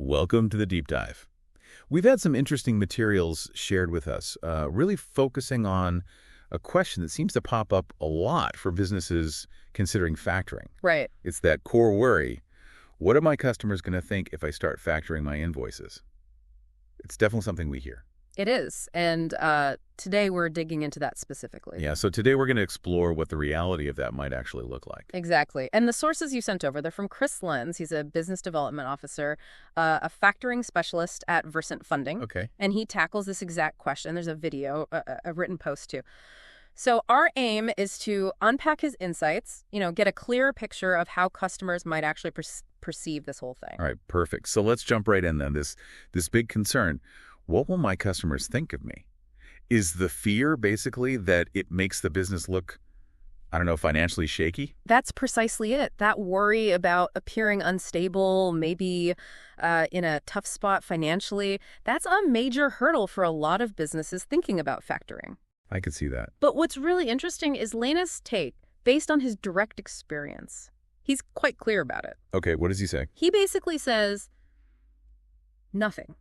Welcome to the deep dive. We've had some interesting materials shared with us, really focusing on a question that seems to pop up a lot for businesses considering factoring. Right. It's that core worry. What are my customers going to think if I start factoring my invoices? It's definitely something we hear. It is. And today we're digging into that specifically. Yeah, so today we're going to explore what the reality of that might actually look like. Exactly. And the sources you sent over, they're from Chris Lehnes. He's a business development officer, a factoring specialist at Versant Funding. Okay. And he tackles this exact question. There's a video, a written post too. So our aim is to unpack his insights, get a clearer picture of how customers might actually perceive this whole thing. All right, perfect. So let's jump right in then. This big concern. What will my customers think of me? Is the fear basically that it makes the business look, I don't know, financially shaky? That's precisely it. That worry about appearing unstable, maybe in a tough spot financially, that's a major hurdle for a lot of businesses thinking about factoring. I could see that. But what's really interesting is Lehnes' take, based on his direct experience. He's quite clear about it. Okay, what does he say? He basically says nothing.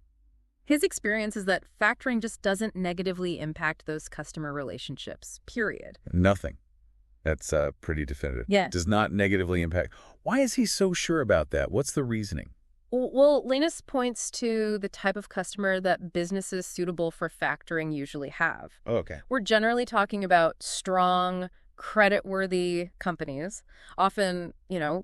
His experience is that factoring just doesn't negatively impact those customer relationships, period. Nothing. That's pretty definitive. Yeah. Does not negatively impact. Why is he so sure about that? What's the reasoning? Well, Lehnes points to the type of customer that businesses suitable for factoring usually have. Oh, okay. We're generally talking about strong, credit-worthy companies, often,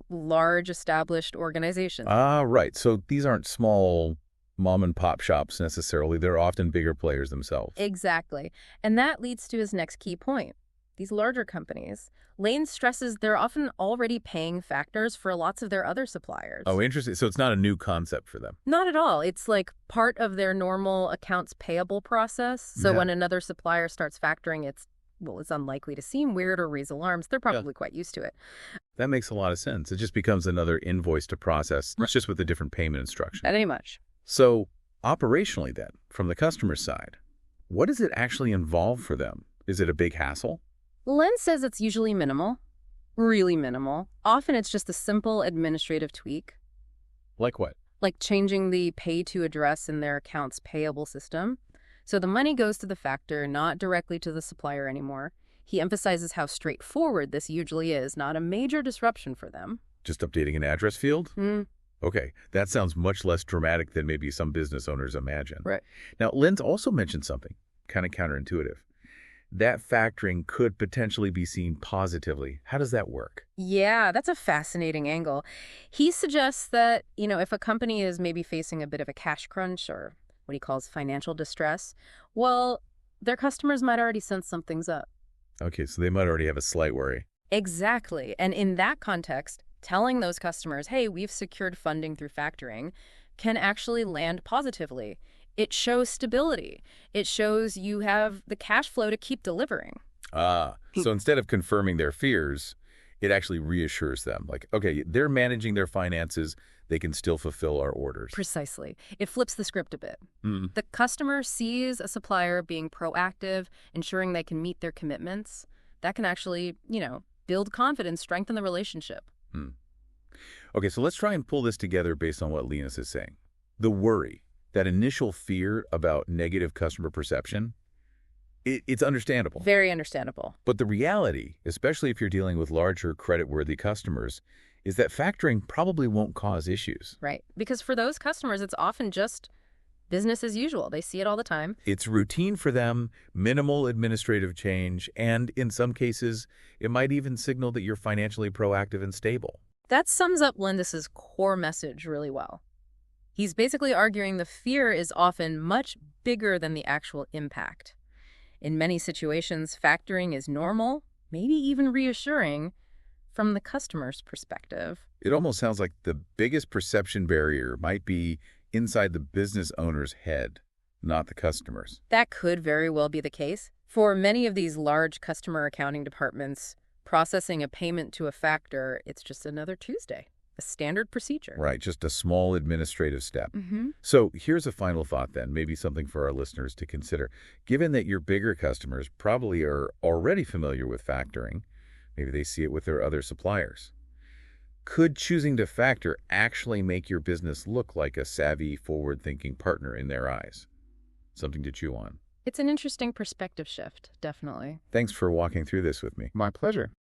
large established organizations. Ah, right. So these aren't small mom and pop shops necessarily. They're often bigger players themselves. Exactly. And that leads to his next key point. These larger companies, Lehnes stresses they're often already paying factors for lots of their other suppliers. Oh, interesting. So it's not a new concept for them. Not at all. It's like part of their normal accounts payable process. So when another supplier starts factoring, it's unlikely to seem weird or raise alarms. They're probably quite used to it. That makes a lot of sense. It just becomes another invoice to process. It's just with a different payment instruction. Pretty much. So operationally then, from the customer side, what does it actually involve for them? Is it a big hassle? Lehnes says it's usually minimal, really minimal. Often it's just a simple administrative tweak. Like what? Like changing the pay to address in their accounts payable system. So the money goes to the factor, not directly to the supplier anymore. He emphasizes how straightforward this usually is, not a major disruption for them. Just updating an address field? Okay, that sounds much less dramatic than maybe some business owners imagine. Right. Now, Lehnes also mentioned something kind of counterintuitive. That factoring could potentially be seen positively. How does that work? Yeah, that's a fascinating angle. He suggests that, if a company is maybe facing a bit of a cash crunch or what he calls financial distress, well, their customers might already sense something's up. Okay, so they might already have a slight worry. Exactly. And in that context, telling those customers, hey, we've secured funding through factoring, can actually land positively. It shows stability. It shows you have the cash flow to keep delivering. So instead of confirming their fears, it actually reassures them. Like, okay, they're managing their finances. They can still fulfill our orders. Precisely. It flips the script a bit. The customer sees a supplier being proactive, ensuring they can meet their commitments. That can actually, build confidence, strengthen the relationship. Okay, so let's try and pull this together based on what Lehnes is saying. The worry, that initial fear about negative customer perception, it's understandable. Very understandable. But the reality, especially if you're dealing with larger credit-worthy customers, is that factoring probably won't cause issues. Right. Because for those customers, it's often just business as usual. They see it all the time. It's routine for them, minimal administrative change, and in some cases, it might even signal that you're financially proactive and stable. That sums up Lehnes' core message really well. He's basically arguing the fear is often much bigger than the actual impact. In many situations, factoring is normal, maybe even reassuring, from the customer's perspective. It almost sounds like the biggest perception barrier might be inside the business owner's head, not the customer's. That could very well be the case. For many of these large customer accounting departments, processing a payment to a factor, it's just another Tuesday, a standard procedure. Right, just a small administrative step. So here's a final thought then, maybe something for our listeners to consider. Given that your bigger customers probably are already familiar with factoring, maybe they see it with their other suppliers, Could choosing to factor actually make your business look like a savvy, forward-thinking partner in their eyes? Something to chew on. It's an interesting perspective shift, definitely. Thanks for walking through this with me. My pleasure.